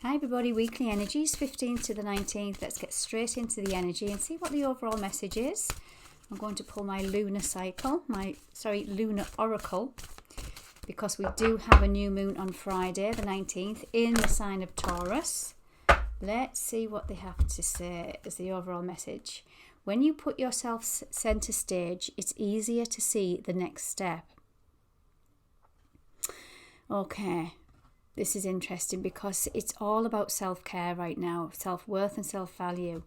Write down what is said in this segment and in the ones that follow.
Hi everybody, weekly energies 15th to the 19th. Let's get straight into the energy and see what the overall message is. I'm going to pull my lunar oracle, because we do have a new moon on Friday the 19th in the sign of Taurus. Let's see what they have to say as the overall message. When you put yourself center stage, it's easier to see the next step. Okay. This is interesting because it's all about self-care right now, self-worth and self-value.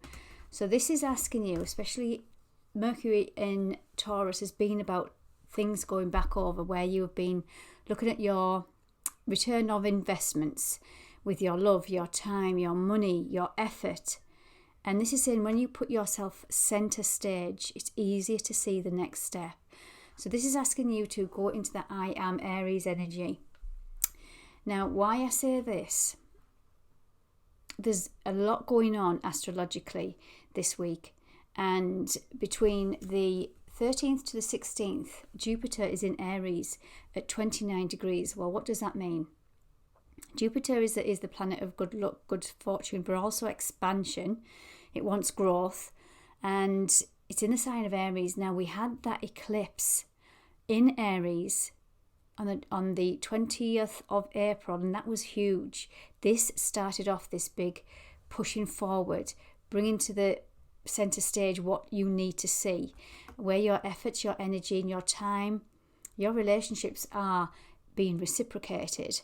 So this is asking you, especially Mercury in Taurus has been about things going back over where you have been looking at your return of investments with your love, your time, your money, your effort. And this is saying when you put yourself center stage, it's easier to see the next step. So this is asking you to go into the I am Aries energy. Now, why I say this, there's a lot going on astrologically this week, and between the 13th to the 16th, Jupiter is in Aries at 29 degrees. Well, what does that mean? Jupiter is the planet of good luck, good fortune, but also expansion. It wants growth, and it's in the sign of Aries. Now, we had that eclipse in Aries on the 20th of April, and that was huge. This started off this big pushing forward, bringing to the center stage what you need to see, where your efforts, your energy and your time, your relationships are being reciprocated,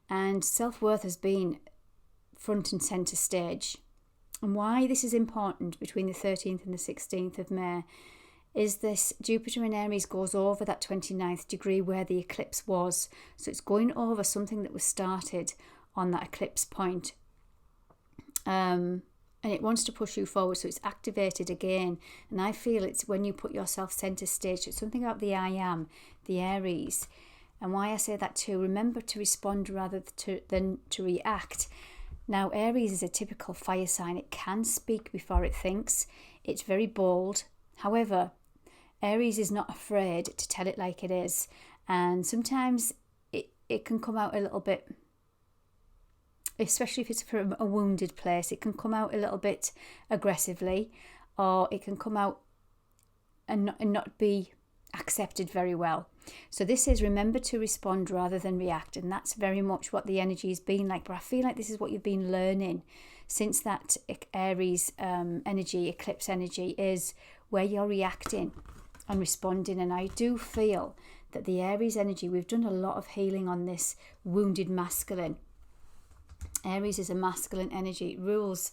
and self-worth has been front and center stage. And why this is important between the 13th and the 16th of May is this Jupiter in Aries goes over that 29th degree where the eclipse was. So it's going over something that was started on that eclipse point. And it wants to push you forward, so it's activated again. And I feel it's when you put yourself center stage, it's something about the I am, the Aries. And why I say that too, remember to respond rather than to react. Now, Aries is a typical fire sign. It can speak before it thinks. It's very bold. However, Aries is not afraid to tell it like it is, and sometimes it can come out a little bit, especially if it's from a wounded place, it can come out a little bit aggressively, or it can come out and not be accepted very well. So this is remember to respond rather than react, and that's very much what the energy has been like. But I feel like this is what you've been learning since that Aries energy, eclipse energy, is where you're reacting and responding. And I do feel that the Aries energy, we've done a lot of healing on this wounded masculine. Aries is a masculine energy. It rules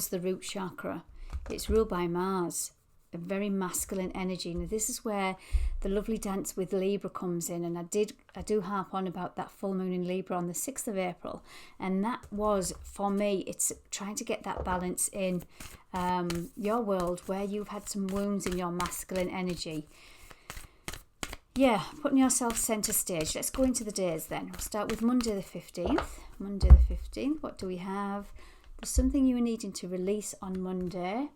the root chakra. It's ruled by Mars, a very masculine energy. Now this is where the lovely dance with Libra comes in, and I do harp on about that full moon in Libra on the 6th of April, and that was, for me, it's trying to get that balance in your world where you've had some wounds in your masculine energy. Yeah, putting yourself center stage. Let's go into the days then. We'll start with Monday the 15th. Monday the 15th, what do we have? There's something you are needing to release on Monday.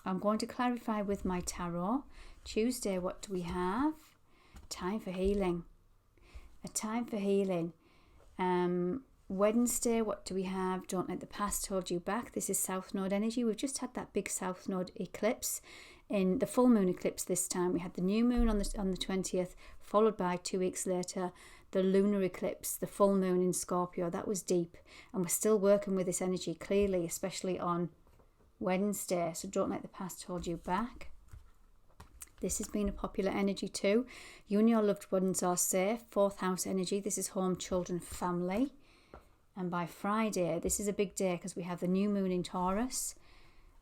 I'm going to clarify with my tarot. Tuesday, what do we have? Time for healing. A time for healing. Wednesday, what do we have? Don't let the past hold you back. This is South Node energy. We've just had that big South Node eclipse. In the full moon eclipse this time, we had the new moon on the 20th, followed by 2 weeks later, the lunar eclipse, the full moon in Scorpio. That was deep. And we're still working with this energy clearly, especially on Wednesday. So don't let the past hold you back. This has been a popular energy too. You and your loved ones are safe. 4th house energy. This is home, children, family. And by Friday, this is a big day because we have the new moon in Taurus.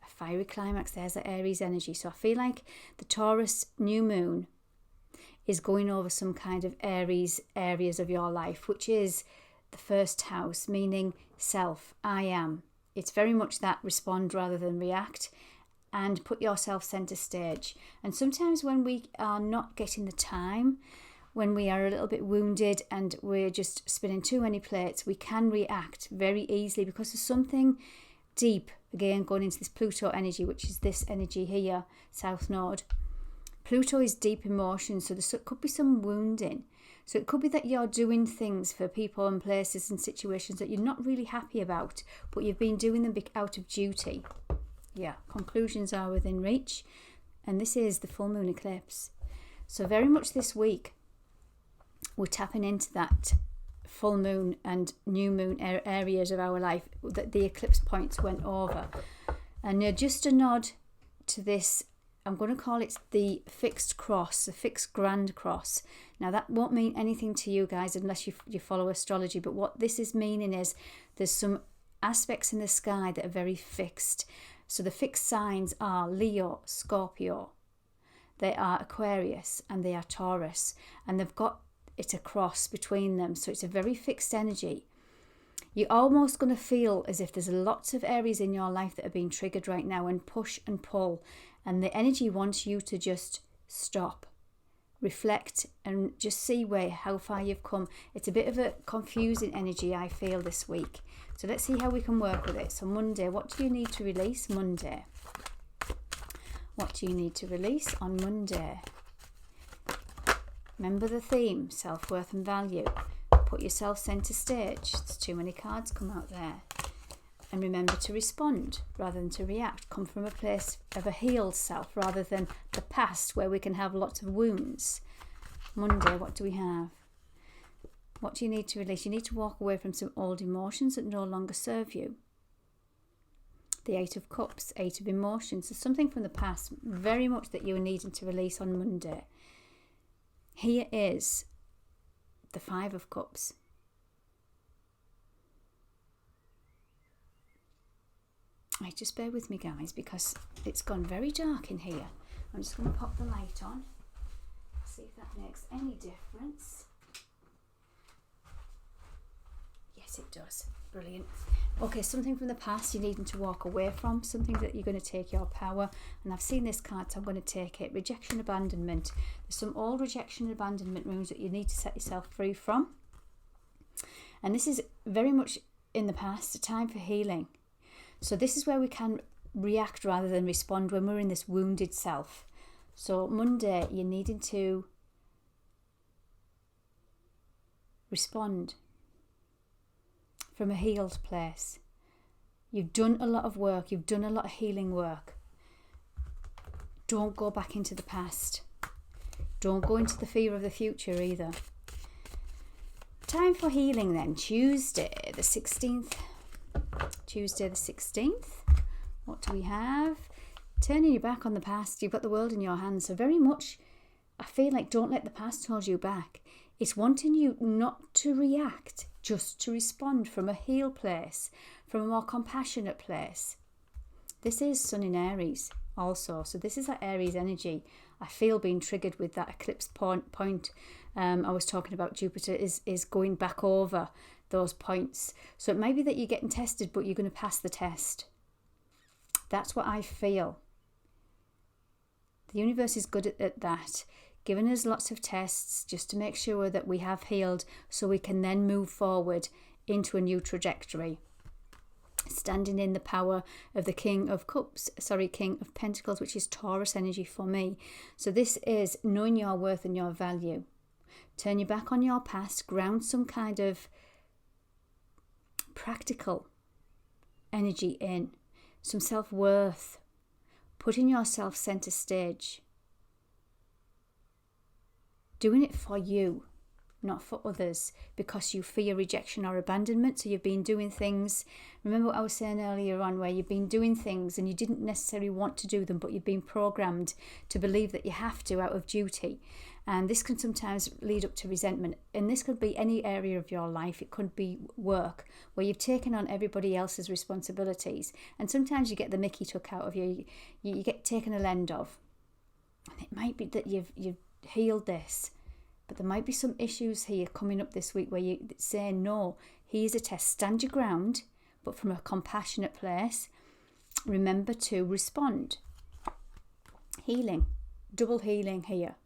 A fiery climax. There's the Aries energy. So I feel like the Taurus new moon is going over some kind of Aries areas of your life, which is the 1st house, meaning self, I am. It's very much that respond rather than react, and put yourself center stage. And sometimes when we are not getting the time, when we are a little bit wounded and we're just spinning too many plates, we can react very easily because there's something deep, again going into this Pluto energy, which is this energy here, South Node. Pluto is deep emotion, so there could be some wounding. So it could be that you're doing things for people and places and situations that you're not really happy about, but you've been doing them out of duty. Yeah, conclusions are within reach. And this is the full moon eclipse. So very much this week, we're tapping into that full moon and new moon areas of our life that the eclipse points went over. And just a nod to this, I'm going to call it the fixed cross, the fixed grand cross. Now that won't mean anything to you guys unless you follow astrology, but what this is meaning is there's some aspects in the sky that are very fixed. So the fixed signs are Leo, Scorpio, they are Aquarius, and they are Taurus, and they've got it a cross between them, so it's a very fixed energy. You're almost going to feel as if there's lots of areas in your life that are being triggered right now and push and pull, and the energy wants you to just stop, reflect, and just see how far you've come. It's a bit of a confusing energy I feel this week. So let's see how we can work with it. So Monday, what do you need to release Monday? What do you need to release on Monday? Remember the theme, self-worth and value. Put yourself centre stage. There's too many cards come out there. And remember to respond rather than to react. Come from a place of a healed self rather than the past where we can have lots of wounds. Monday, what do we have? What do you need to release? You need to walk away from some old emotions that no longer serve you. The Eight of Cups, Eight of Emotions. There's something from the past very much that you're needing to release on Monday. Here is the Five of Cups. Just bear with me, guys, because it's gone very dark in here. I'm just going to pop the light on, see if that makes any difference. Yes, it does. Brilliant. Okay, something from the past you're needing to walk away from, something that you're going to take your power. And I've seen this card, so I'm going to take it. Rejection, abandonment. There's some old rejection and abandonment wounds that you need to set yourself free from. And this is very much in the past, a time for healing. So this is where we can react rather than respond when we're in this wounded self. So Monday, you're needing to respond from a healed place. You've done a lot of work. You've done a lot of healing work. Don't go back into the past. Don't go into the fear of the future either. Time for healing then. Tuesday the 16th. Tuesday the 16th. What do we have? Turning your back on the past. You've got the world in your hands. So very much, I feel like don't let the past hold you back. It's wanting you not to react, just to respond from a healed place, from a more compassionate place. This is Sun in Aries also. So this is that Aries energy. I feel being triggered with that eclipse point. I was talking about Jupiter is going back over those points. So it might be that you're getting tested, but you're going to pass the test. That's what I feel. The universe is good at that, giving us lots of tests just to make sure that we have healed so we can then move forward into a new trajectory. Standing in the power of the King of Pentacles, which is Taurus energy for me. So this is knowing your worth and your value. Turn your back on your past, ground some kind of practical energy in, some self-worth, putting yourself center stage, doing it for you, not for others, because you fear rejection or abandonment. So you've been doing things, remember what I was saying earlier on, where you've been doing things and you didn't necessarily want to do them, but you've been programmed to believe that you have to out of duty. And this can sometimes lead up to resentment. And this could be any area of your life. It could be work, where you've taken on everybody else's responsibilities. And sometimes you get the mickey took out of you. You get taken a lend of. And it might be that you've healed this. But there might be some issues here coming up this week where you say, no, here's a test. Stand your ground, but from a compassionate place. Remember to respond. Healing. Double healing here.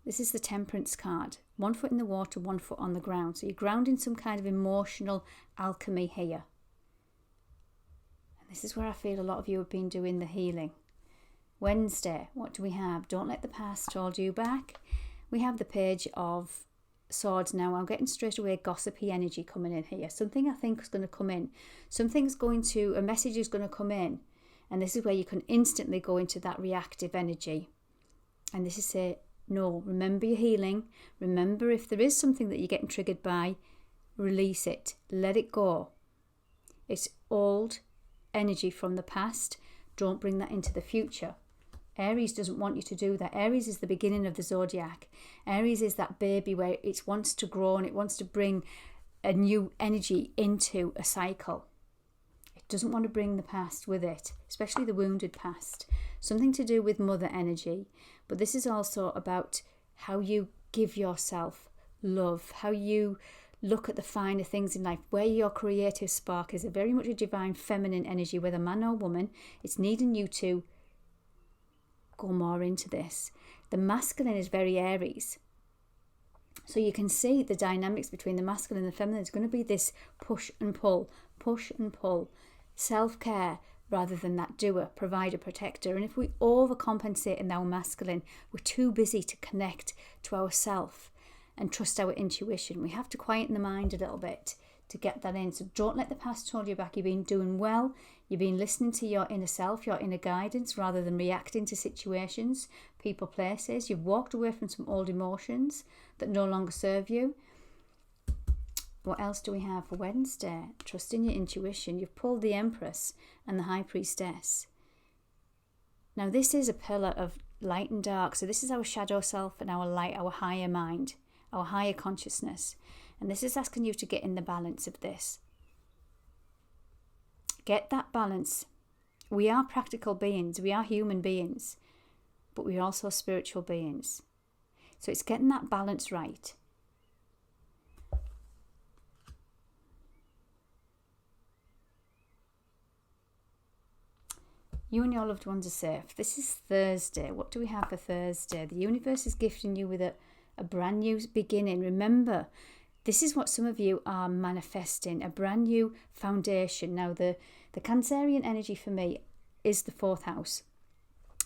This is the Temperance card. 1 foot in the water, 1 foot on the ground. So you're grounding some kind of emotional alchemy here. And this is where I feel a lot of you have been doing the healing. Wednesday, what do we have? Don't let the past hold you back. We have the Page of Swords now, I'm getting straight away gossipy energy coming in here. Something I think is going to come in. A message is going to come in. And this is where you can instantly go into that reactive energy. And this is say, no, remember your healing. Remember if there is something that you're getting triggered by, release it. Let it go. It's old energy from the past. Don't bring that into the future. Aries doesn't want you to do that. Aries is the beginning of the zodiac. Aries is that baby where it wants to grow and it wants to bring a new energy into a cycle. It doesn't want to bring the past with it, especially the wounded past. Something to do with mother energy. But this is also about how you give yourself love, how you look at the finer things in life, where your creative spark is. Very much a divine feminine energy, whether man or woman. It's needing you to go more into this. The masculine is very Aries. So you can see the dynamics between the masculine and the feminine. It's going to be this push and pull, self-care rather than that doer, provider, protector. And if we overcompensate in our masculine, we're too busy to connect to ourself and trust our intuition. We have to quieten the mind a little bit to get that in. So don't let the past hold you back. You've been doing well. You've been listening to your inner self, your inner guidance, rather than reacting to situations, people, places. You've walked away from some old emotions that no longer serve you. What else do we have for Wednesday? Trust in your intuition. You've pulled the Empress and the High Priestess. Now this is a pillar of light and dark. So this is our shadow self and our light, our higher mind, our higher consciousness. And this is asking you to get in the balance of this. Get that balance. We are practical beings. We are human beings. But we are also spiritual beings. So it's getting that balance right. You and your loved ones are safe. This is Thursday. What do we have for Thursday? The universe is gifting you with a brand new beginning. Remember, this is what some of you are manifesting, a brand new foundation. Now, the Cancerian energy for me is the fourth house.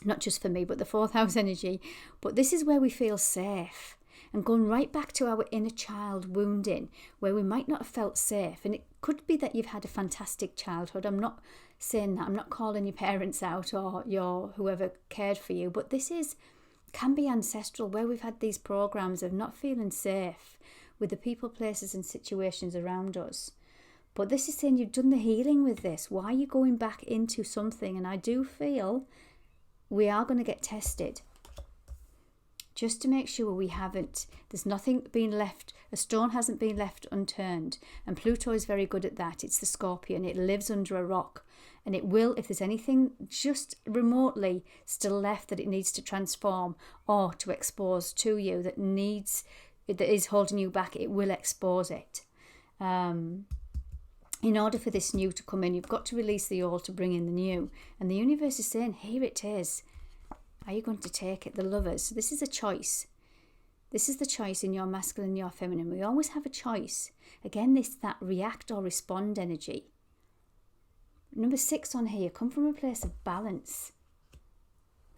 Not just for me, but the fourth house energy. But this is where we feel safe. And going right back to our inner child wounding, where we might not have felt safe. And it could be that you've had a fantastic childhood. I'm not saying that. I'm not calling your parents out or your whoever cared for you. But this can be ancestral, where we've had these programs of not feeling safe with the people, places and situations around us. But this is saying you've done the healing with this. Why are you going back into something? And I do feel we are going to get tested. Just to make sure there's nothing been left, a stone hasn't been left unturned. And Pluto is very good at that. It's the Scorpion. It lives under a rock. And it will, if there's anything just remotely still left that it needs to transform or to expose to you that is holding you back, it will expose it. In order for this new to come in, you've got to release the old to bring in the new. And the universe is saying, here it is. Are you going to take it? The Lovers. So this is a choice. This is the choice in your masculine and your feminine. We always have a choice. Again, that react or respond energy. Number 6 on here, come from a place of balance.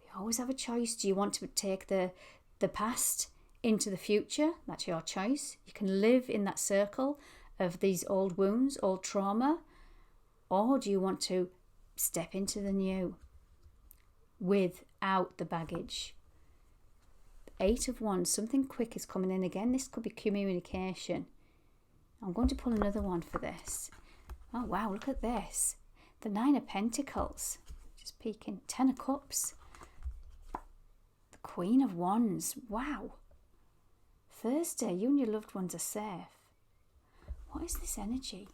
We always have a choice. Do you want to take the past into the future? That's your choice. You can live in that circle of these old wounds, old trauma. Or do you want to step into the new without the baggage? 8 of Wands, something quick is coming in again. This could be communication. I'm going to pull another one for this. Oh wow, look at this. The 9 of Pentacles, just peeking. 10 of Cups. The Queen of Wands. Wow. Thursday, you and your loved ones are safe. What is this energy?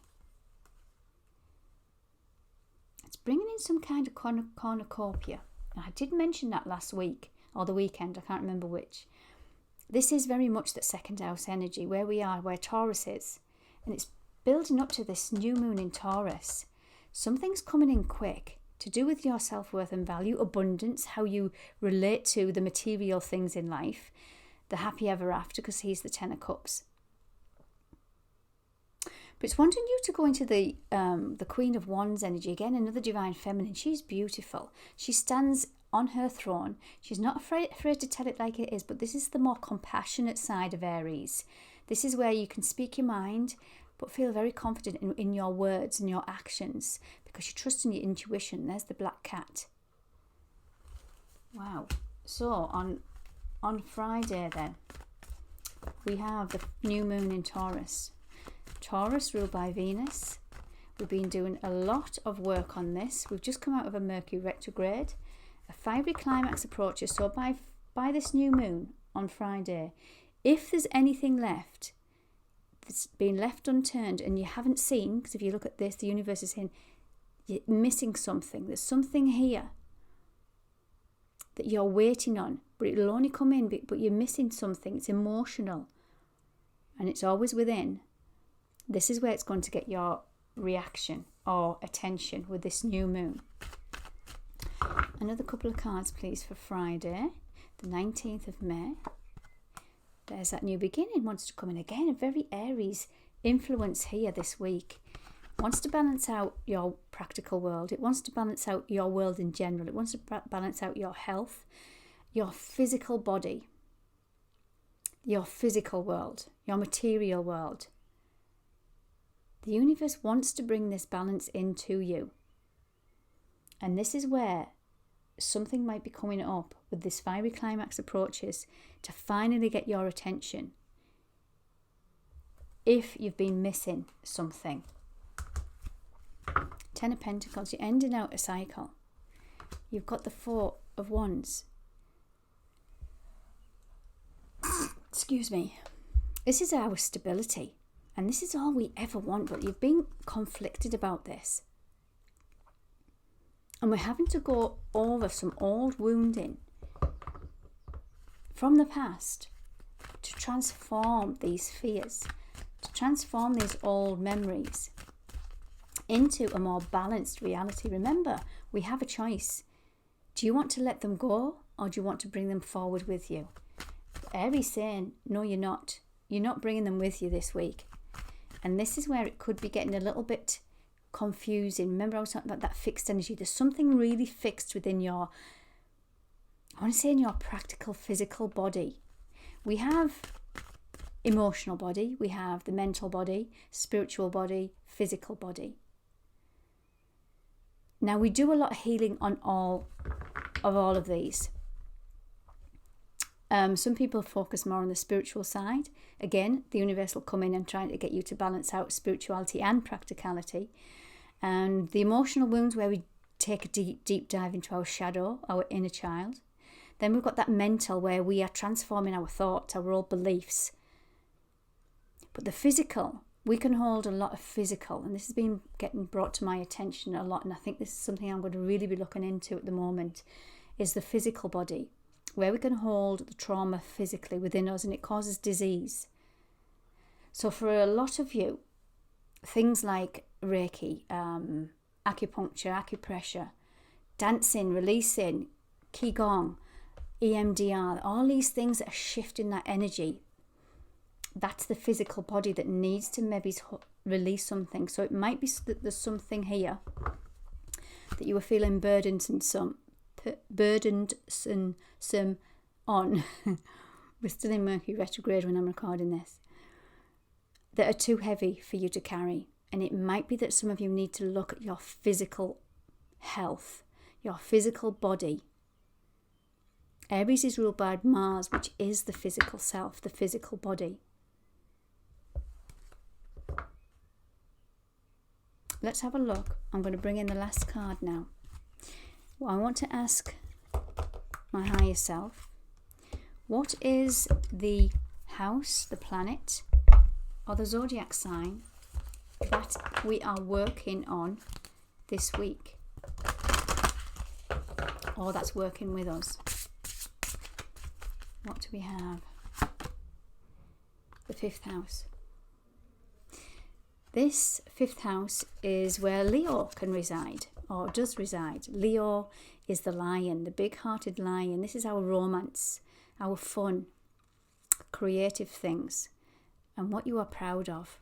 It's bringing in some kind of cornucopia. I did mention that last week, or the weekend, I can't remember which. This is very much that second house energy, where we are, where Taurus is. And it's building up to this new moon in Taurus. Something's coming in quick to do with your self-worth and value, abundance, how you relate to the material things in life, the happy ever after, because he's the 10 of Cups. But it's wanting you to go into the Queen of Wands energy. Again, another divine feminine. She's beautiful. She stands on her throne. She's not afraid to tell it like it is, but this is the more compassionate side of Aries. This is where you can speak your mind, but feel very confident in your words and your actions because you trust in your intuition. There's the black cat. Wow. So on Friday then, we have the new moon in Taurus. Taurus ruled by Venus. We've been doing a lot of work on this. We've just come out of a Mercury retrograde. A fiery climax approaches. So by this new moon on Friday, if there's anything left that's been left unturned and you haven't seen, because if you look at this, the universe is saying you're missing something. There's something here that you're waiting on, but it'll only come in, but you're missing something. It's emotional and it's always within. This is where it's going to get your reaction or attention with this new moon. Another couple of cards, please, for Friday, the 19th of May. There's that new beginning wants to come in again. A very Aries influence here this week. It wants to balance out your practical world. It wants to balance out your world in general. It wants to balance out your health, your physical body, your physical world, your material world. The universe wants to bring this balance into you. And this is where something might be coming up with this fiery climax approaches to finally get your attention if you've been missing something. 10 of Pentacles, you're ending out a cycle. You've got the 4 of Wands. Excuse me. This is our stability. And this is all we ever want, but you've been conflicted about this. And we're having to go over some old wounding from the past to transform these fears, to transform these old memories into a more balanced reality. Remember, we have a choice. Do you want to let them go or do you want to bring them forward with you? Aries saying, no, you're not. You're not bringing them with you this week. And this is where it could be getting a little bit confusing. Remember I was talking about that fixed energy. There's something really fixed within your, I want to say in your practical physical body. We have emotional body, we have the mental body, spiritual body, physical body. Now we do a lot of healing on all of these. Some people focus more on the spiritual side. Again, the universe will come in and try to get you to balance out spirituality and practicality. And the emotional wounds where we take a deep dive into our shadow, our inner child. Then we've got that mental where we are transforming our thoughts, our old beliefs. But the physical, we can hold a lot of physical. And this has been getting brought to my attention a lot. And I think this is something I'm going to really be looking into at the moment, is the physical body, where we can hold the trauma physically within us and it causes disease. So for a lot of you, things like Reiki, acupuncture, acupressure, dancing, releasing, Qigong, EMDR, all these things that are shifting that energy, that's the physical body that needs to maybe release something. So it might be that there's something here that you were feeling burdensome on. We're still in Mercury retrograde when I'm recording this, that are too heavy for you to carry. And it might be that some of you need to look at your physical health, your physical body. Aries is ruled by Mars, which is the physical self, the physical body. Let's have a look. I'm going to bring in the last card now. Well, I want to ask my higher self, what is the house, the planet, or the zodiac sign that we are working on this week, or that's working with us? What do we have? The 5th house. This 5th house is where Leo can reside, or does reside. Leo is the lion, the big-hearted lion. This is our romance, our fun, creative things, and what you are proud of.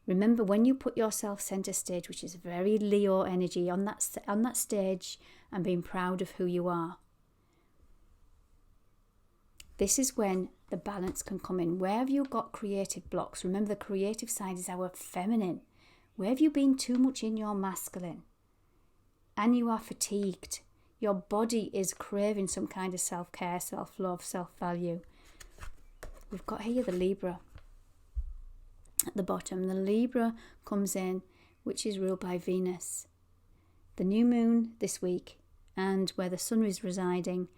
Remember, when you put yourself center stage, which is very Leo energy, on that stage, and being proud of who you are, this is when the balance can come in. Where have you got creative blocks? Remember, the creative side is our feminine. Where have you been too much in your masculine? And you are fatigued. Your body is craving some kind of self-care, self-love, self-value. We've got here the Libra at the bottom. The Libra comes in, which is ruled by Venus. The new moon this week, and where the sun is residing,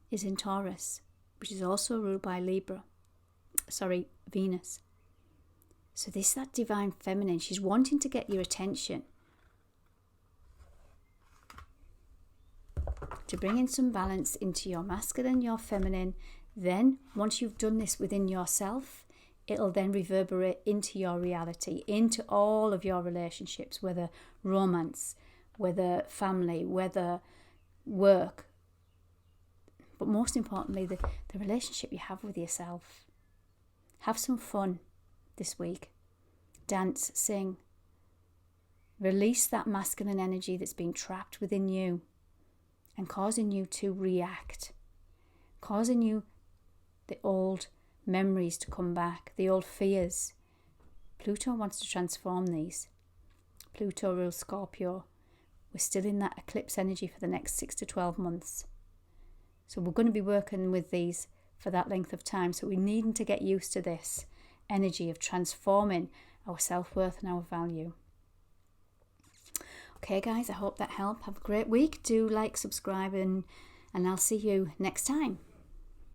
is in Taurus, which is also ruled by Venus. So this is that divine feminine. She's wanting to get your attention, to bring in some balance into your masculine, your feminine. Then, once you've done this within yourself, it'll then reverberate into your reality, into all of your relationships, whether romance, whether family, whether work, but most importantly, the relationship you have with yourself. Have some fun this week. Dance, sing. Release that masculine energy that's been trapped within you and causing you to react, causing you the old memories to come back, the old fears. Pluto wants to transform these. Pluto rules Scorpio. We're still in that eclipse energy for the next 6 to 12 months. So we're going to be working with these for that length of time. So we need to get used to this energy of transforming our self-worth and our value. Okay, guys, I hope that helped. Have a great week. Do like, subscribe, and I'll see you next time.